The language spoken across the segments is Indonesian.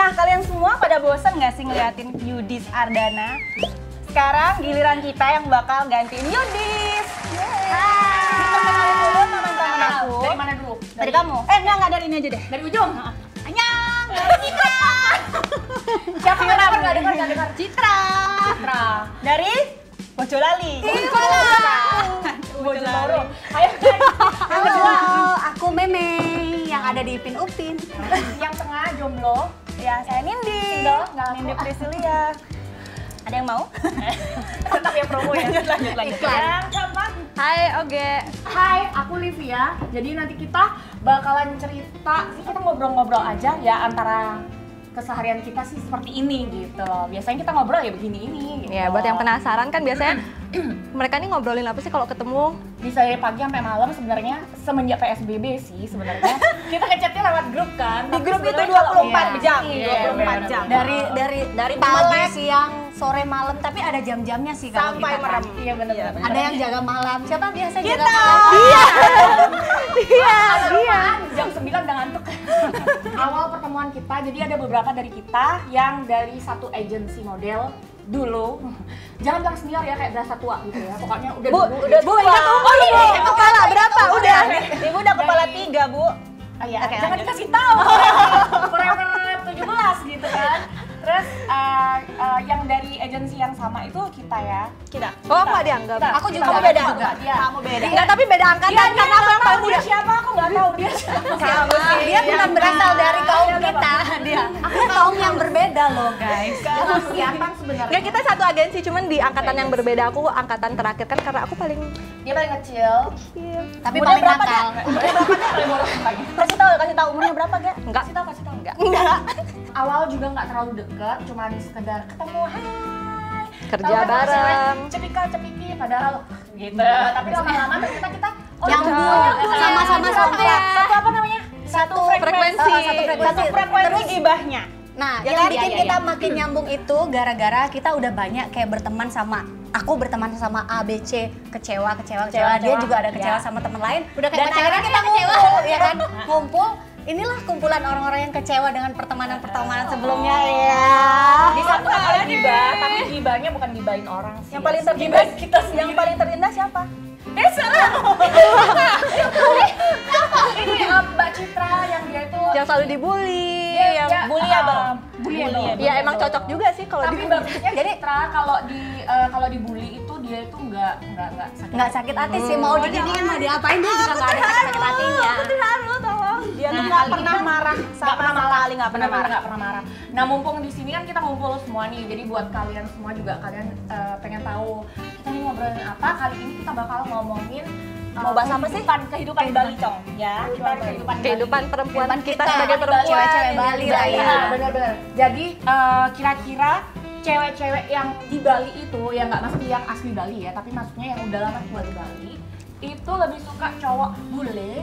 Nah, kalian semua pada bosan nggak sih ngeliatin Yudis Ardana? Sekarang giliran kita yang bakal gantiin Yudis. Diperkenalin dulu sama teman-teman aku. Dari mana dulu? Dari kamu? Enggak, dari ini aja deh. Dari ujung? Anyang, dari Citra. Siapa nggak dengar? Citra. Dari Bocolali. Bocolali. Ayo guys. Yang kedua, aku Meme yang ada di Ipin Upin. Yang tengah jomblo. Ya, saya Nindi. Single, nggak laku. Nindi Priscilia. Ada yang mau? Tetap ya promo ya. Lanjut. Iklan. Yang keempat. Hai Oge. Hai, aku Livia. Jadi nanti kita bakalan cerita, kita ngobrol-ngobrol aja ya antara keseharian kita sih seperti ini gitu loh. Biasanya kita ngobrol ya begini ini gitu. Ya buat yang penasaran kan biasanya mereka nih ngobrolin apa sih kalau ketemu? Bisa dari pagi sampai malam sebenarnya semenjak PSBB sih sebenarnya. Kita ngechatnya lewat grup kan. Di Tapi grup itu sebenarnya 24 jam. Iya, 24 jam. Dari pagi, siang, sore, malam, tapi ada jam-jamnya sih kalau Sampai kita kan. merem. Iya benar. Ada yang jaga malam. Siapa biasa jaga Kita. malam? Iya. Jam 9 udah ngantuk. Awal pertemuan kita, jadi ada beberapa dari kita yang dari satu agensi model dulu. Jangan bilang senior ya, kayak berasa tua gitu ya. Pokoknya udah Bu, dulu. udah tua. ingat umur, Bu. Ingat Kepala berapa? Udah. Ibu udah kepala 3, Bu. Ah, ya, Oke, jangan lanjut. dikasih tahu. Forever 17 gitu kan. Terus yang dari agensi yang sama itu kita ya. Kita. Oh aku nggak dianggap. Aku juga. Kamu beda. Dia. Kamu beda. Enggak tapi beda angkatan Dia karena aku yang paling dia muda. siapa? Aku nggak tahu dia siapa. Dia bukan berasal dari kaum Iya, kita. Dia. Aku kaum yang berbeda loh guys. Dia nggak kelihatan sebenarnya. Enggak kita satu agensi cuman di angkatan yang berbeda. Aku angkatan terakhir kan karena aku paling Dia paling kecil. kecil. Tapi Umurnya paling berapa, nakal. Kasih tahu umurnya berapa, Gak? Enggak. Kasih tahu. Enggak. Awal juga nggak terlalu deket, cuman sekedar ketemu, hai. Kerja Tahu kan bareng. cepiki padahal gitu. Tapi lama-lama ternyata kita Nyambung, sama-sama sampai. Satu apa namanya? Satu frekuensi. Satu frekuensi. Satu frekuensi gibahnya. Nah, Ya yang kan? bikin Iya, kita iya. makin nyambung itu gara-gara kita udah banyak kayak berteman sama aku berteman sama A, B, C, kecewa. Dia juga ada kecewa Ya. sama teman lain. Udah kayak Dan pacaran akhirnya ya, kita kecewa. ngumpul, ya kan? Ngumpul. Inilah kumpulan orang-orang yang kecewa dengan pertemanan sebelumnya ya. Di satu oleh gibah, tapi gibahnya bukan gibahin orang sih. Yang paling terindah Gibahin kita sendiri. Yang paling terindah siapa? Desa lah. Ini Mbak Citra yang dia itu Yang selalu dibully. dia yang bully ya bang. Bully Ya emang cocok juga sih kalau Tapi di bagusnya jadi Citra kalau dibully itu dia itu nggak Nggak sakit hati sih, mau diginiin mau diapain dia juga nggak ada sakit hatinya. Dia tuh nggak pernah marah sama sekali, nggak pernah marah. nggak pernah marah. Nah mumpung di sini kan kita ngumpul semua nih, jadi buat kalian semua juga kalian pengen tahu kita nih ngobrolin apa. Kali ini kita bakal ngomongin Mau bahas apa sih? Kehidupan di Bali, Cong. Ya, kehidupan perempuan kita kita, sebagai perempuan. cewek-cewek Bali lah ya. Iya, benar-benar. Jadi kira-kira cewek-cewek yang di Bali itu, yang nggak maksudnya yang asli Bali ya, tapi maksudnya yang udah lama tinggal di Bali, itu lebih suka cowok bule,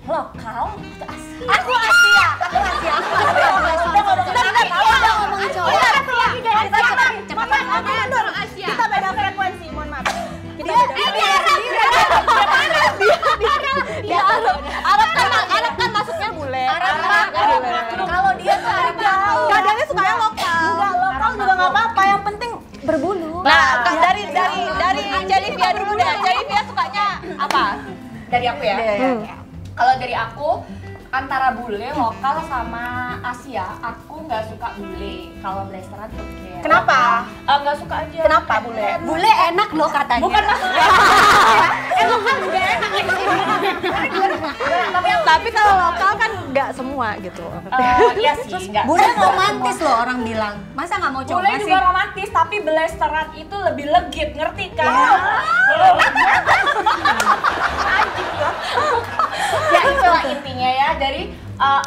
lokal, ke Asia. Aku Asia. Udah ngomongin cowok. Kita beda frekuensi, mohon maaf. Kita Dia Arab kan masuknya bule. kalau dia tuh Arab jauh. Kadangnya sukanya lokal. Enggak lokal juga nggak apa-apa, yang penting berbulu. Nah, dari Jalivia dulu deh. Jalivia sukanya apa? Dari aku ya. Kalau dari aku antara bule lokal sama Asia, aku nggak suka bule. Kalau blasteran oke. Kenapa? Nggak suka aja. Kenapa bule? Bule enak loh katanya. Bukan maksudnya. Emang kan juga enak. Tapi kalau lokal kan nggak semua gitu. Iya sih, nggak. Bule romantis loh orang bilang. Masa nggak mau coba Bule sih? juga romantis, tapi blasteran itu lebih legit, ngerti kan? Ya itulah intinya ya, dari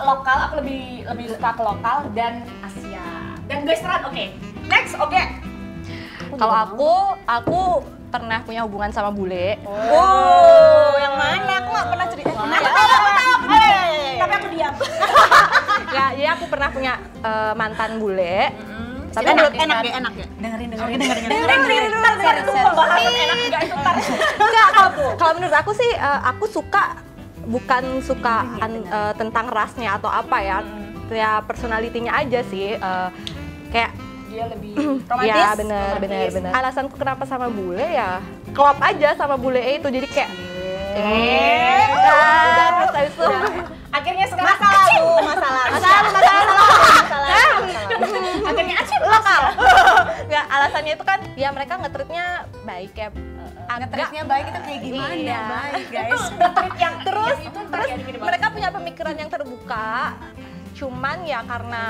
lokal aku lebih suka ke lokal dan Asia. Dan blasteran oke. Next, oke. Kalau aku pernah punya hubungan sama bule. Oh, yang mana? Aku nggak pernah cerita. Aku tahu. Tapi aku diam. Ya, jadi aku pernah punya mantan bule. Tapi Enak menurut enak ya. Dengerin. Ntar itu pembahasan enak enggak itu ntar. enggak, kalau menurut aku sih aku suka bukan suka tentang rasnya atau apa ya. ya personalitinya aja sih. Kayak Dia lebih Romantis? ya bener. Alasanku kenapa sama bule ya klop aja sama bule itu, jadi kayak udah terus habis itu akhirnya sekarang akhirnya acip lokal. Nggak, alasannya itu kan ya mereka nge-treatnya baik ya. Ngetritnya baik itu kayak gimana? Iya. Baik guys. yang Terus itu mereka punya pemikiran yang terbuka. Cuman ya karena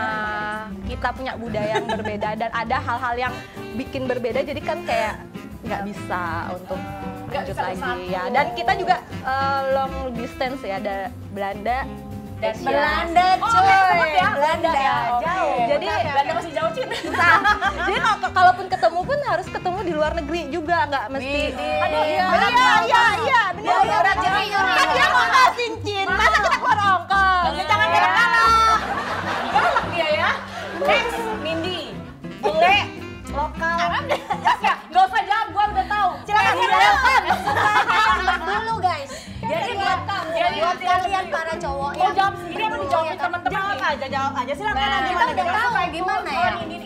kita punya budaya yang berbeda dan ada hal-hal yang bikin berbeda, jadi kan kayak nggak bisa untuk lanjut bisa lagi bersatu. ya. Dan kita juga long distance ya, ada Belanda dan Belanda Oh, coy. disebut ya? Belanda ya, jauh. Jadi Belanda masih jauh Cin. jadi kalaupun ketemu pun harus ketemu di luar negeri juga, nggak mesti. Aduh, iya benar. Kan dia mau kasih cincin, masa kita keluar ongkos? Ya, jangan galak-galak. Galak dia ya. Next, Nindi. Bule lokal. Ya, nggak usah jawab, gua udah tahu. Silakan Welcome. dulu guys. Jadi buat kalian para cowok Mau jawab sendiri apa dijawabin teman-teman? Jawab aja silakan. Kita udah tahu kayak gimana ya. Nindi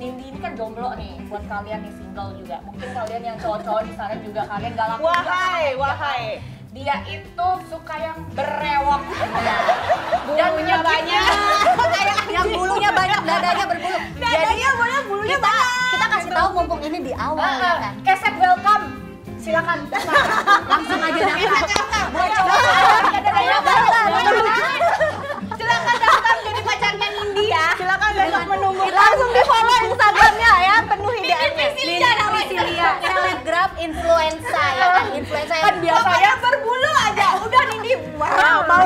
ini kan jomblo nih. Buat kalian yang single juga. Mungkin kalian yang cowok-cowok di sana juga kalian galak. Wahai. Dia itu suka yang berewok. Bulunya banyak. Yang bulunya banyak, dadanya berbulu. Dadanya bulunya banyak. Kita kasih tahu mumpung ini di awal ya kan. Keset welcome. Silakan. Langsung aja daftar. Buat cowok. Silakan daftar jadi pacarnya Nindi ya. Silakan besok menunggu. Langsung di follow Instagramnya ya, penuh ideannya. Nindi Priscilia, selebgram influenza ya kan. Influenza Kan biasanya berbulu aja. Udah Nindi. Mau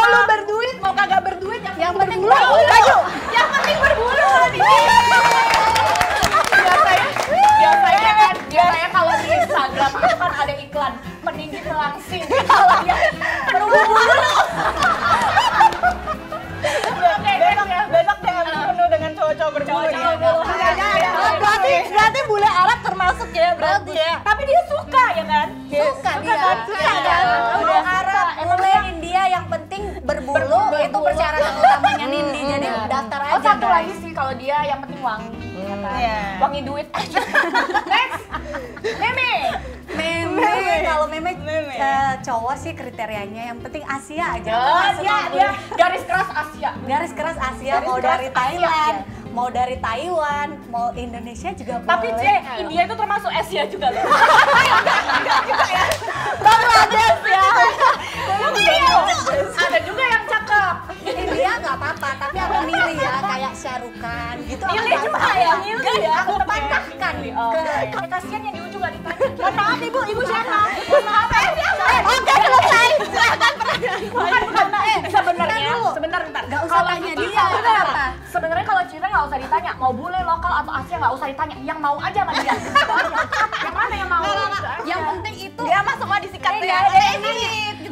lu berduit, mau kagak berduit yang penting berbulu. Yang penting berbulu Nindi. Biasanya kalau di Instagram itu kan ada iklan meninggi melangsing. Kalau dia menunggu bulu. Besok DM penuh dengan cowok-cowok berbulu. Berarti bule Arab termasuk ya berarti ya. Tapi dia suka ya kan? suka dia. Udah Arab, bule India yang penting berbulu itu persyaratan utamanya Nindi. Jadi daftar aja. Oh satu guys. lagi sih kalau dia yang penting wangi. Ya kan? Iya. Wangi duit aja. Next. Meme. Meme, kalau meme cowok sih kriterianya yang penting Asia aja. Oh, Masuk dia bulu. garis keras Asia. Garis keras Asia, Garis mau keras dari Asia, Thailand, ya. mau dari Taiwan, mau Indonesia juga Tapi boleh. India itu termasuk Asia juga loh. Bangladesh ya. Ada juga yang cakep. India nggak apa-apa, tapi aku milih ya kayak Shah Rukh Khan gitu. aku Milih nggak juga apa-apa. ya, milih ya. Aku patahkan ke Kasian yang di ujung gak ditanya. Mohon maaf ibu siapa? Mohon maaf Oke, selesai. Silakan bukan. Sebenarnya, sebentar. Nggak usah Kalau tanya itu dia, benar. apa? Sebenarnya kalau cinta nggak usah ditanya, mau bule lokal atau Asia nggak usah ditanya, yang mau aja sama dia. Yang mana yang mau? Yang penting itu Dia mah semua disikat ya.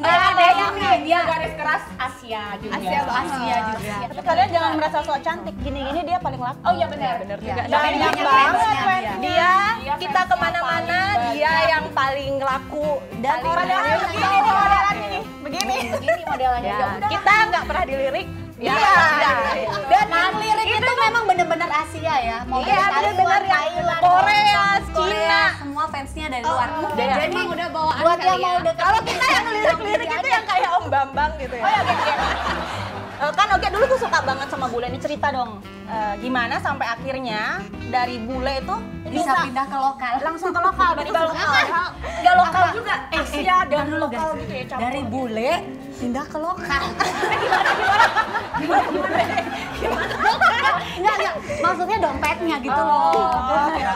Ada yang dia garis keras Asia juga. Asia juga. Tapi kalian jangan merasa sok cantik gini-gini dia paling laku. Oh iya benar. Bener Ya. juga. Banyak Banyak banget fansnya Dia Dia kita fansnya kemana-mana paling dia yang paling laku Dan paling modelnya laku. begini nih modelannya nih. Begini. Begini modelannya. Ya, Ya udah. kita nggak pernah dilirik. Ya, Dan yang lirik itu memang bener-bener Asia ya. Mau Iya, dari bener-bener yang Thailand, Korea, Korea, Cina. semua fansnya dari luar. Jadi Jadi udah bawaan buat yang mau deket. Kalau kita yang lirik-lirik itu yang kayak Om Bambang gitu ya. Kan Oke dulu tuh suka banget sama bule ini, cerita dong. Gimana sampai akhirnya dari bule itu bisa pindah ke lokal. langsung ke lokal dari lokal. Nggak lokal juga. Asia dan lokal gitu ya campur. Dari bule pindah ke lokal. Enggak, maksudnya dompetnya gitu loh.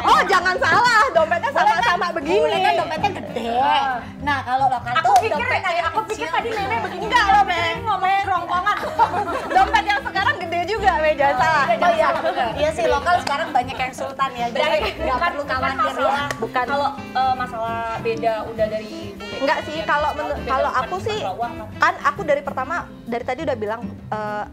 Oh, jangan salah, dompetnya sama-sama begini. Bule kan dompetnya gede. Nah, kalau lokal Aku tuh pikir dompetnya aku pikir tadi meme begini. Enggak loh, Meng. Ngomongin kerongkongan. Dompet yang sekarang gede juga, Meng, jangan salah. Oh iya, iya sih lokal sekarang banyak yang sultan ya. Jadi nggak perlu khawatir ya. Bukan. Kalau masalah beda udah dari bule. Enggak sih, kalau kalau aku sih kan aku dari pertama dari tadi udah bilang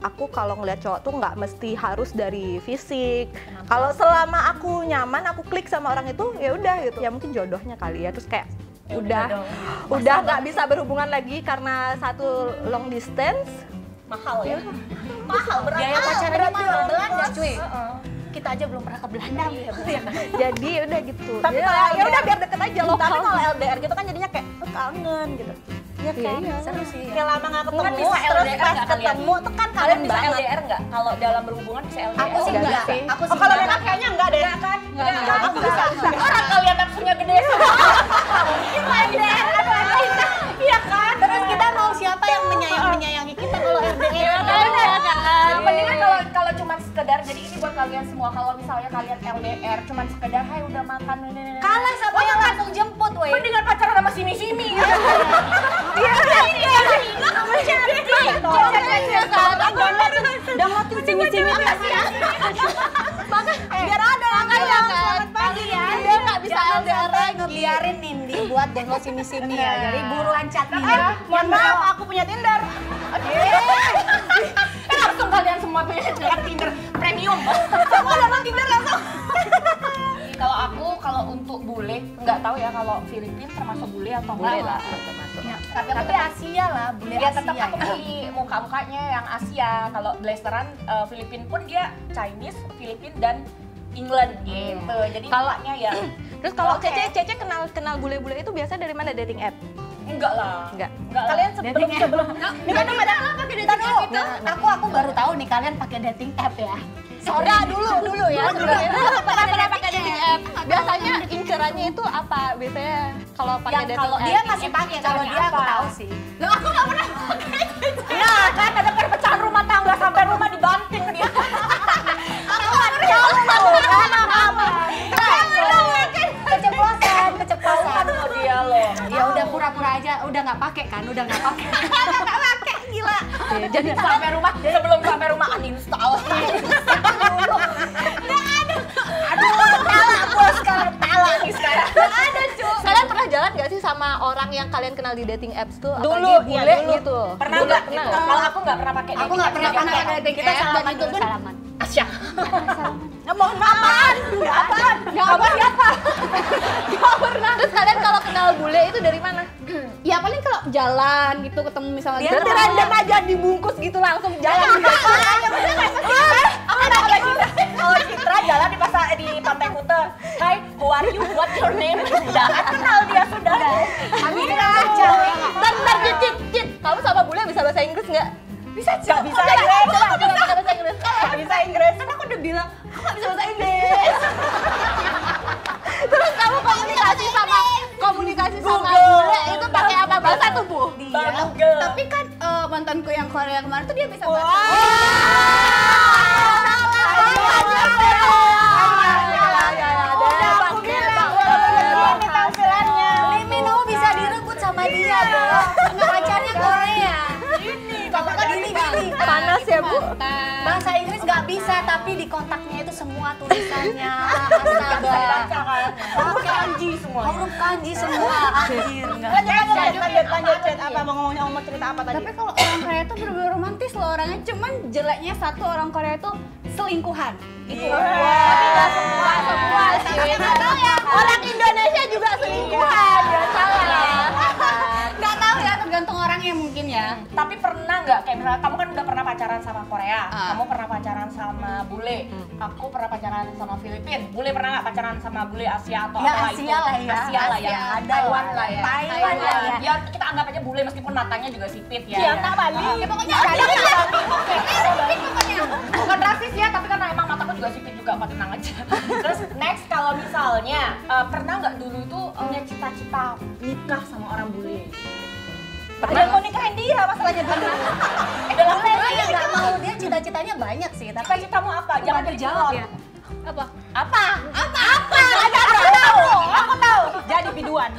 aku kalau ngeliat cowok tuh nggak mesti harus dari fisik. Kalau selama aku nyaman, aku klik sama orang itu ya udah gitu. Ya mungkin jodohnya kali ya. Terus kayak udah nggak bisa berhubungan lagi karena satu long distance. mahal ya. Mahal berat. Biaya pacarannya mahal, Belanda cuy. Heeh. Kita aja belum pernah ke Belanda ya. Jadi udah gitu. Tapi Ya, kalau ya udah biar deket aja lokal. Tapi kalau LDR gitu kan jadinya kayak kangen gitu. Iya kan? Seru sih. Kayak lama nggak ketemu, Kan bisa terus LDR pas nggak kalian? ketemu tuh kan Kalian kangen bisa banget. LDR nggak? Kalau dalam berhubungan bisa LDR? Aku sih Enggak enggak. sih. Aku Oh, sih kalau enggak. Lena kayaknya enggak deh. Enggak kan? Enggak, enggak. Aku bisa. Orang kalian nafsunya gede semua. Mungkin LDR, aduh kita. Iya kan? Terus kita mau siapa yang menyayangi kita kalau LDR? Iya kan? Iya kan? Mendingan kalau cuma sekedar, jadi ini buat kalian semua, kalau misalnya kalian LDR cuma sekedar, hai udah makan, Kalah sama yang langsung jemput, woi. mendingan pacaran sama simi-simi gitu. Downloadin simi-simi apa sih? Biar ada yang bilang selamat pagi. Dia nggak bisa LDR lagi. Biarin Nindi buat download simi-simi ya. Jadi buruan chatting ya. Mohon maaf, aku punya Tinder. Langsung kalian semua punya Tinder premium. Semua download Tinder langsung. Kalau untuk bule, nggak tahu ya kalau Filipina termasuk bule atau Bule enggak. lah, termasuk. Ya, tapi Asia lah, bule Ya Asia. tetap aku pilih muka-mukanya yang Asia. Kalau blasteran Filipina pun dia Chinese, Filipina dan England gitu. Jadi Kalau- mukanya ya Terus kalau Oke. Cece kenal bule-bule itu biasa dari mana, dating app? enggak lah. Enggak. Enggak lah. Kalian sebelum Dating app. Ini kan pakai dating app itu. Aku baru tahu nih kalian pakai dating app ya. Sorry. Dulu ya. Pernah pakai dating app. Biasanya incerannya itu apa? Biasanya kalau pakai Yang dating kalau app. Dia masih pakai, kalau dia aku Apa? tahu sih. Loh, aku nggak pernah pakai. Ya kan ada perpecahan rumah tangga sampai rumah dibanting dia. Keceplosan. Tahu dia loh. Ya udah pura-pura aja, udah nggak pakai kan, udah nggak pakai. Gila. Iya, jadi Sampai rumah sebelum sampai rumah uninstall. kalian pernah jalan nggak sih sama orang yang kalian kenal di dating apps tuh? Dulu, Apalagi iya, bule dulu. gitu. Pernah Dulu nggak? pernah. Kalau aku nggak pernah pakai. Aku nggak pernah pakai dating Kita app dan salaman itu dulu. pun salaman. Asya. Mohon maaf. Apaan? Kamu siapa? Terus kalian kalau kenal bule itu dari mana? Ya paling kalau jalan gitu ketemu misalnya Dia gitu. tuh Random aja dibungkus gitu langsung jalan. Kalau Citra jalan di Pantai Kuta. Hai, who are you? What's your name? Udah kenal dia sudah. Bentar, Cit. Kamu sama bule bisa bahasa Inggris nggak? Bisa Gak bisa Inggris. Coba pakai bahasa Inggris. Gak bisa Inggris. Kan aku udah bilang, aku nggak bisa bahasa Inggris. Terus kamu komunikasi sama Google. bule itu pakai apa, bahasa tubuh? Bang Google. Tapi kan mantanku yang Korea kemarin tuh dia bisa bahasa. Limino bisa direbut sama dia, Bo. Karena pacarnya Korea. Gini. Panas ya, Bu? Bahasa Inggris nggak bisa, tapi di kontaknya itu semua tulisannya. Astaga. Huruf kanji semua. Huruf kanji semua. Anjir, nggak. Lanjut, Chat. Apa mau cerita apa tadi? Tapi kalau orang Korea tuh bener-bener romantis loh orangnya. Cuman jeleknya satu orang Korea tuh selingkuhan. Itu. Tapi nggak semua sih. Orang Indonesia juga selingkuhan, ya salah. Nggak tahu ya, tergantung orangnya mungkin ya. Tapi pernah nggak kayak misalnya kamu kan udah pernah pacaran sama Korea, Ah. kamu pernah pacaran sama bule, aku pernah pacaran sama Filipina, bule pernah nggak pacaran sama bule Asia atau Ya, apa Asia lah ya. Asia lah ya, Asia ada Taiwan lah. lah ya, Taiwan lah ya. Ya kita anggap aja bule meskipun matanya juga sipit ya. Iya, tak Bali. Ya, pokoknya bukan rasis ya, tapi karena emang mataku juga sipit juga, Pak, tenang aja. Terus next kalau misalnya pernah nggak dulu itu punya cita-cita nikah sama orang bule? Pernah mau nikahin dia masalahnya dulu. Dalam Dia nggak mau, dia cita-citanya banyak sih, tapi cita-citamu apa? Jangan terjawab ya. Apa? Apa? Aku tahu. Jadi biduan.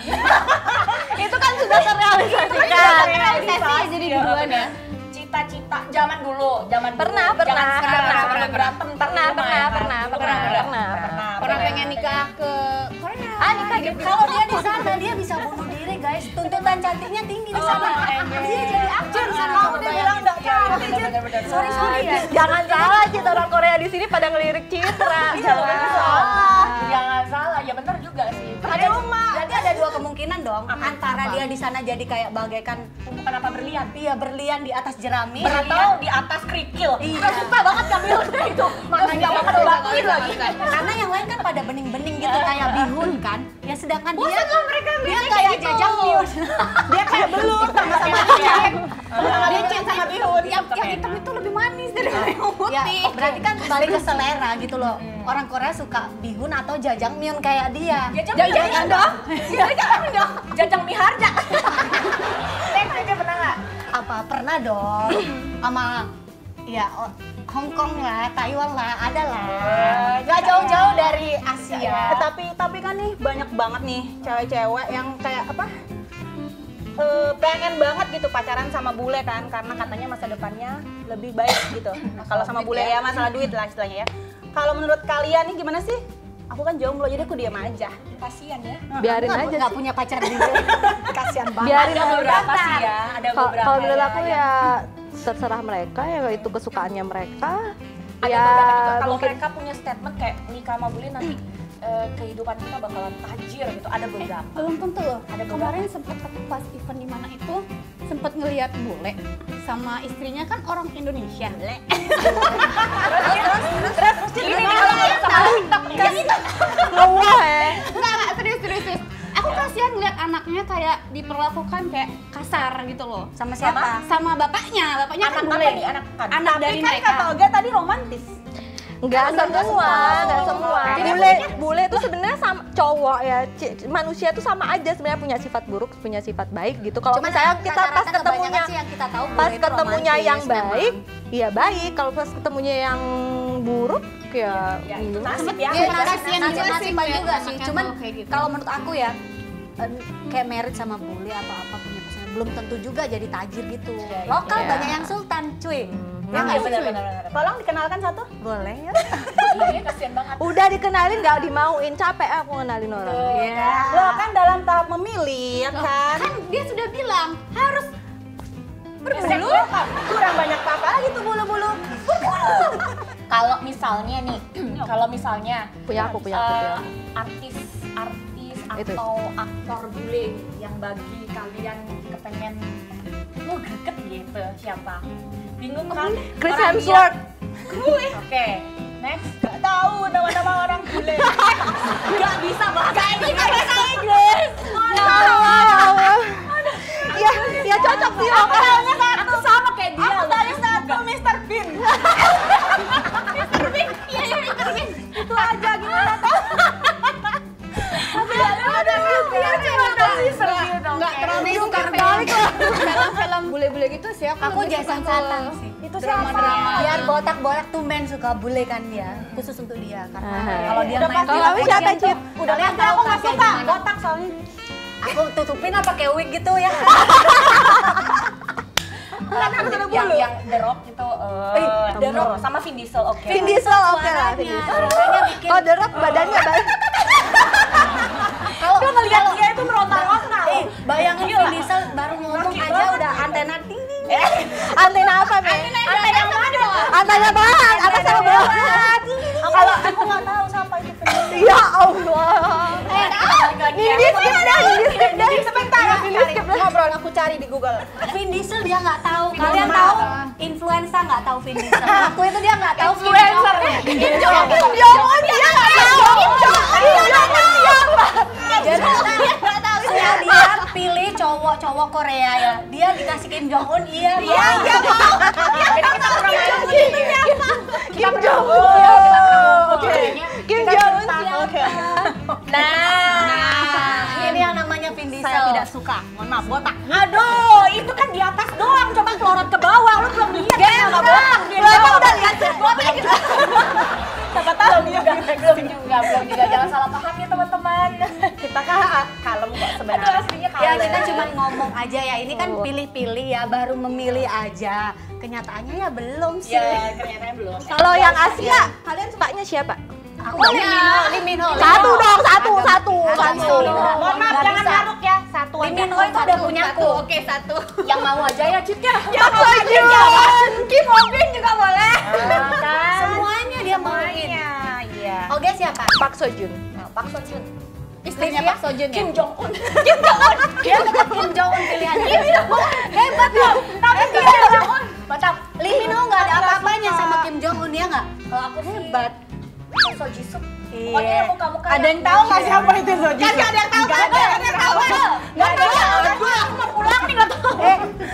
Itu kan sudah terrealisasikan. Realisasi jadi biduan ya. Cita-cita zaman dulu. Pernah. Jangan sekarang, Pernah. sebelum berantem ntar di rumah ya kan? Dulu Pernah. Orang pengen nikah ke Korea. Nikah gitu. Kalau dia di sana, dia bisa bunuh diri, guys. Tuntutan cantiknya tinggi di sana. Dia jadi aktor di sana. Kamu dia bilang enggak cantik. Sorry ya. Jangan salah, Cit, orang Korea di sini pada ngelirik Citra. Jangan salah, ya benar juga sih. Ada berarti ada dua kemungkinan dong. Antara antara dia di sana jadi kayak bagaikan Bukan apa berlian. iya berlian di atas jerami Atau di atas kerikil. Iya. Gak suka banget ngambil itu. Makanya banget dibakuin lagi. karena yang lain kan pada bening-bening gitu kayak bihun kan ya sedangkan dia mereka dia kayak jajangmyeon Dia kayak belut sama-sama Dia cinta sama bihun. Yang hitam itu lebih manis daripada yang ya putih. berarti kan balik ke selera gitu loh orang Korea suka bihun atau jajangmyeon kayak dia Jangan dong. Jangan dong. Jajang mie harja. Dia pernah nggak? apa pernah dong sama ya Hong Kong lah, Taiwan lah, ada lah. Gak jauh-jauh dari Asia. tapi kan nih banyak banget nih cewek-cewek yang kayak apa? Pengen banget gitu pacaran sama bule kan karena katanya masa depannya lebih baik gitu. Nah, kalau sama bule ya masalah duit lah istilahnya ya. Kalau menurut kalian nih gimana sih? Aku kan jomblo jadi aku diam aja. Kasian ya. Biarin aja Gak sih. punya pacar juga. Kasian banget. Biarin Ada aja. beberapa sih ya. Ada beberapa. Kalau menurut aku yang- ya terserah mereka ya itu kesukaannya mereka. ada Ya beberapa juga kalau mungkin mereka punya statement kayak nikah sama bule nanti kehidupan kita bakalan tajir gitu. Ada beberapa. Belum tentu loh. Ada Kemarin sempet aku pas event di mana itu sempet ngeliat bule sama istrinya kan orang Indonesia. Ini kalau yang sama TikTok nih. ngewah ya. Enggak, serius. Aku kasihan ngeliat anaknya kayak diperlakukan kayak kasar gitu loh. Sama siapa? Sama bapaknya kan Anak bule. apa nih? Anak kan? Anak dari Tapi kan mereka. kata Olga tadi romantis. Enggak semua. Bule itu sebenarnya sama cowok ya, manusia itu sama aja sebenarnya punya sifat buruk, punya sifat baik gitu. Kalau Cuman misalnya kita pas rata-rata kebanyakan ketemunya sih yang kita tahu pas bule itu ketemunya romantis yang baik, memang. iya baik. Kalau pas ketemunya yang buruk ya Ya itu nasib ya. Iya, Nasib. kasihan juga sih Nasib-nasiban ngeliat juga sih. anaknya Cuman tuh kayak gitu. kalau menurut aku ya kayak merit sama bule atau apa punya pasangan belum tentu juga jadi tajir gitu. Iya, Lokal iya. banyak yang sultan, cuy. Ya Iya nggak sih? benar. Tolong dikenalkan satu. Boleh ya. Iya kasian banget. udah dikenalin nggak dimauin, capek aku ngenalin orang. Iya. Lo kan dalam tahap memilih ya kan. Kan dia sudah bilang harus Berbulu. Kurang banyak apa lagi tuh bulu-bulu. Kalau misalnya nih, kalau misalnya Punya aku. artis Itu. atau aktor bule yang bagi kalian kepengen lu greget gitu siapa? Bingung kan? Chris Orang Hemsworth. dia- Oke, next. Gak tahu nama-nama orang bule. Gak bisa bahasa Inggris. Ya, ya cocok sih. Aku sama kayak dia. Aku tadi satu Mr. Bean. Itu aja gimana tuh? nggak terlalu suka film-film bule-bule gitu sih. Aku lebih Jason suka Statham ke sih. Itu drama-drama. Biar botak-botak tuh men suka bule kan dia. Khusus untuk dia karena Aha. kalau dia Udah main pasti film kamu siapa, action tuh Cip? udah lihat Aku nggak kayak suka gimana. botak soalnya. Aku tutupin apa kayak wig gitu ya. yang The Rock itu The Rock sama Vin Diesel oke. Vin Diesel oke lah, Vin Diesel. Suaranya bikin Kalau The Rock badannya baik. kalau Ngeliat dia itu meronta-ronta. bayangin Gila. Vin Diesel baru ngomong aja udah antena ting ting. Antena apa, Me? Antena yang mana? Antena bahan, apa sama bahan? Kalau aku nggak tahu siapa itu penyanyi. Ya Allah. Ini skip dah, ini skip dah. Sebentar, ngobrol aku cari di Google. Vin Diesel dia nggak tahu. Vin Kalian Diesel tahu apa? influencer nggak tahu Vin Diesel. Aku itu dia nggak tahu Kim Influencer. Jong-un. Kim Jong-un dia nggak tahu. Kim Jong-un siapa? Jadi dia pilih cowok-cowok Korea ya. Dia dikasih Kim Jong-un, iya mau. Kim Jong-un. Oke. Kim Jong-un siapa? Oke. Nah, ini yang namanya Vin Diesel. Saya tidak suka. Mohon maaf, botak. Aduh, itu kan di atas doang. Coba kelorot ke bawah. Lu belum lihat kan sama botak. Lo udah lihat sih? Siapa tahu juga. Belum juga. Jangan salah paham ya teman-teman. Kita kan kalem kok Aduh, sebenarnya. aslinya Ya kalem. kita cuma ngomong aja ya. Ini kan pilih-pilih ya, baru memilih aja. Kenyataannya ya belum sih. Ya, ternyata belum. Kalau yang Asia, kalian sukanya siapa? Aku Lee Min Ho. Satu dong, satu. Mohon maaf, Nggak jangan bisa. ngaruk ya. Satu Lee aja. Min Ho itu udah punya aku. Oke, satu. Yang mau aja ya, Cip ya. Pak Sojun. Kim Ho Bin juga boleh. Kan? Semuanya dia mauin. Iya. Oke siapa? Pak Sojun. Nah, Pak Sojun. Istrinya Pak Sojun ya? Kim Jong Un. Dia tetap Kim Jong Un pilihannya. Hebat loh. Tapi dia Kim Jong Un. Mantap. Lee Min Ho nggak ada apa-apanya sama Kim Jong Un ya nggak? Kalau aku sih Hebat. So Jisoo. Pokoknya yang muka-muka Ada yang tahu nggak siapa itu Soji? Kan nggak ada yang tahu. Nggak ada yang tahu. Nggak ada. Aku mau pulang nih nggak tahu.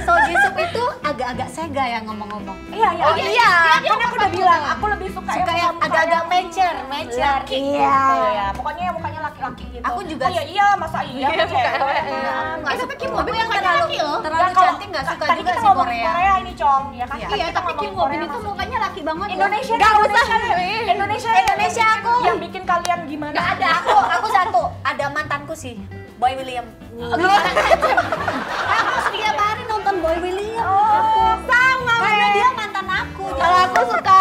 So Jisoo itu agak-agak sega ya ngomong-ngomong. Iya, iya. Oh, iya. Kan aku udah bilang, aku lebih suka Suka yang agak-agak mecer. laki Iya. gitu ya. Pokoknya yang mukanya laki-laki gitu. Aku juga Oh, iya, masa iya cewek. Nggak suka Kim Kim Ho Bin yang mukanya terlalu laki loh. terlalu cantik nggak suka tadi juga kita sih ngomongin Korea. Korea ini, Cong, ya kan? Iya. Tadi Iya, kita tapi Kim ngomongin Ho Bin Korea itu masuk. mukanya laki banget loh. Indonesia, Nggak usah. Indonesia Indonesia aku. yang bikin kalian gimana? Nggak ada aku satu. Ada mantanku sih, Boy William. Aku setiap hari nonton Boy William. Sama. Karena dia mantan aku. Kalau aku suka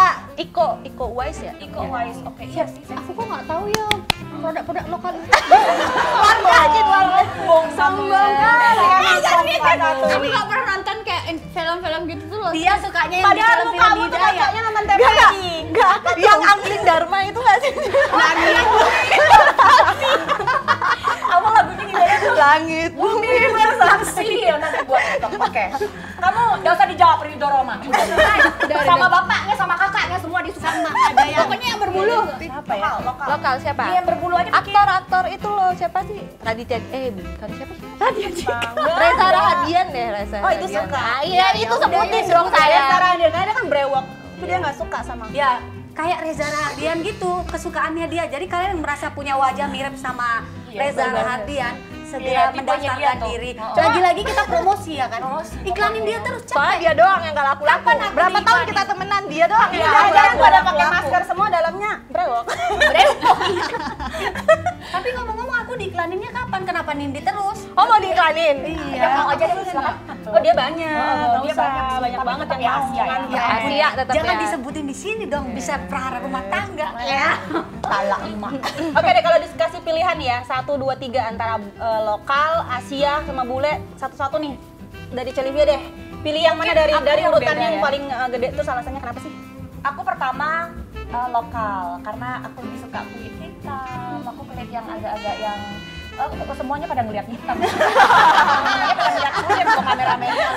Iko Uwais ya. Iko Uwais, oke. Iya sih. Aku kok nggak tahu ya produk-produk lokal itu. Sombong Aku nggak pernah nonton kayak film-film gitu tuh loh. Dia sukanya yang di Padahal lu film-film kamu tuh Hidayah. kakaknya nonton TVRI. Enggak, yang Angling Dharma itu nggak sih? Apa lagunya gimana tuh? Langit bumi Bersaksi ya nanti buat TikTok. Oke. Kamu enggak usah dijawab Ridho Roma. Sama bapaknya sama kakaknya semua disuka. Ada yang Pokoknya yang berbulu. Apa ya? Lokal. lokal siapa? Dia yang berbulu aja bikin. Aktor itu loh, siapa sih? Raditya bukan siapa sih? Raditya. Reza Rahadian deh, Reza. Oh, itu Rahadian. suka. Ah, iya, itu sebutin dong Saya saya. sekarang dia nggak ada kan brewok. Tapi dia nggak suka sama. ya kayak Reza Rahadian gitu kesukaannya dia. Jadi kalian yang merasa punya wajah mirip sama Iya, Reza benar. Rahadian Iya, segera tipenya mendaftarkan dia tuh. diri. Oh. Lagi-lagi kita promosi ya kan. Promosi. Iklanin dia terus Soalnya capek. dia doang yang gak laku-laku. Kapan aku Berapa tahun diiklanin? kita temenan, dia doang yang Iya, gak jangan laku-laku. pada pakai masker semua dalamnya brewok. Tapi ngomong-ngomong aku diiklaninnya kapan? Kenapa Nindi terus? Oh, mau diiklanin? Iya. Mau aja deh silakan. Oh dia banyak. Oh, dia Nggak usah. banyak. banyak Tapi banget tetap yang ya mau Asia kan. ya. Asia tetap Jangan ya. disebutin di sini dong, bisa prahara rumah tangga. Iya. Talak 5. Oke deh kalau dikasih pilihan ya 1, 2, 3 antara lokal, Asia sama bule satu-satu nih dari Celivia deh. Pilih yang mana dari aku yang urutan beda yang ya. paling gede tuh alasannya kenapa sih? Aku pertama lokal karena aku lebih suka kulit hitam. Aku kulit yang agak-agak yang semuanya pada ngeliat hitam. Semuanya pada ngeliat kulit kok kameramennya.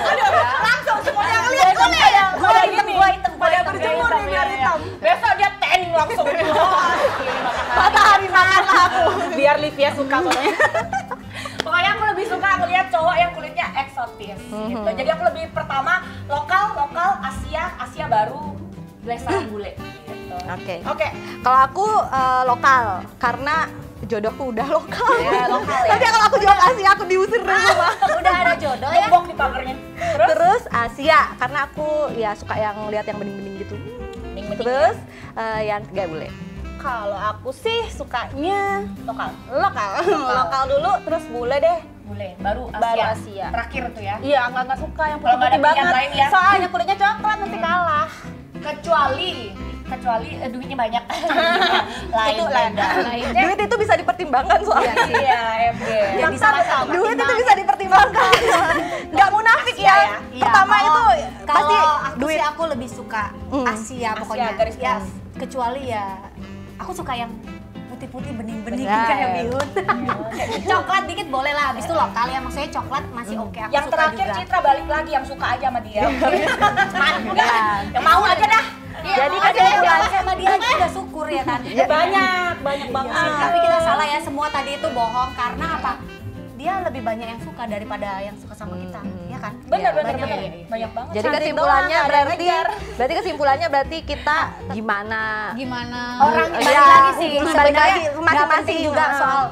Langsung semuanya ngeliat kulit. Gua hitam, gua hitam, gua Pada hitam. berjemur nih biar hitam. Besok dia tanning langsung. Matahari makan aku. Biar Livia suka soalnya. Pokoknya aku lebih suka ngeliat cowok yang kulitnya eksotis gitu. Jadi aku lebih pertama lokal, Asia baru besaran bule gitu. Oke. Oke. Kalau aku lokal, karena jodohku udah lokal. Ya, lokal ya. Nanti kalau aku jawab Asia, aku diusir dari rumah. Udah ada jodoh ya. Gembok di pagernya. Terus Asia, karena aku ya suka yang lihat yang bening-bening gitu. Terus yang ketiga bule. Kalau aku sih sukanya Lokal. lokal dulu terus bule deh. Bule, baru Asia. Baru Asia. Terakhir tuh ya. Iya nggak suka yang Kalau nggak ada putih-putih pilihan banget. lain ya. Soalnya kulitnya coklat nanti kalah. Kecuali duitnya banyak. Lain Itu beda. Duit itu bisa dipertimbangkan soalnya. Iya, FG. Jadi salah satu. Duit itu bisa dipertimbangkan. Nggak munafik ya. Iya, Pertama kalau- itu pasti kalau aku duit. sih aku lebih suka Asia pokoknya. garis Ya, keras. kecuali ya aku suka yang putih-putih bening-bening Ya, kayak ya. bihun. Coklat dikit boleh lah, habis itu lokal ya maksudnya coklat masih oke. Aku Yang suka terakhir juga. Citra balik lagi yang suka aja sama dia. Udah, Ya. yang mau aja dah. Jadi Ada kan yang suka sama dia aja udah syukur ya kan. Banyak banget. Tapi kita salah ya, semua tadi itu bohong karena apa? Dia lebih banyak yang suka daripada yang suka sama kita, ya kan? Bener. Banyak. Banyak banget. Jadi Cantik kesimpulannya doang, nggak ada berarti yang kesimpulannya kita gimana Gimana? Orang Iya, balik lagi sih, balik sebenarnya lagi nggak masing-masing penting juga juga. soal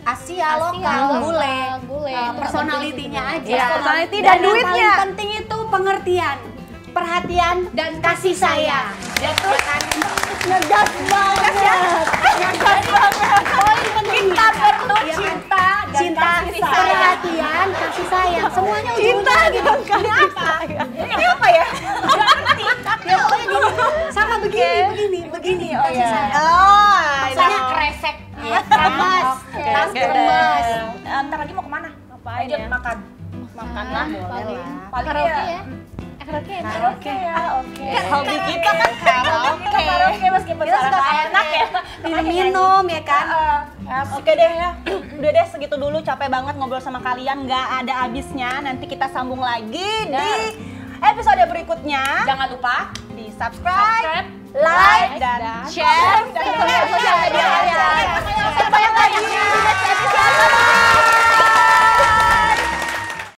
Asia, lokal, bule, bule. personalitinya aja. Iya, personality dan yang duitnya. paling penting itu pengertian, perhatian, dan kasih sayang. Dia tuh kan Ngegas banget. Ngegas banget. Poin penting kita perlu Iya kan? cinta dan Cinta, kasih sayang. perhatian, kasih sayang, semuanya ujung-ujungnya gitu. Ini apa? Ini apa ya? Ya pokoknya gini, sama begini, Oh kasih iya. sayang. Oh, Maksudnya kresek. Iya, kremes, tas kremes. Ntar lagi mau kemana? Ngapain Lanjut ya? makan. makan lah boleh lah. Paling Karaoke ya. ya? Karaoke ya? Karaoke ya, oke. Hobi kita kan karaoke. Karaoke meskipun Kita suka suara enak ya. minum-minum ya kan. Oke deh ya, udah deh segitu dulu, capek banget ngobrol sama kalian, nggak ada habisnya. Nanti kita sambung lagi di episode berikutnya. Jangan lupa di subscribe, subscribe, like, dan share. Dan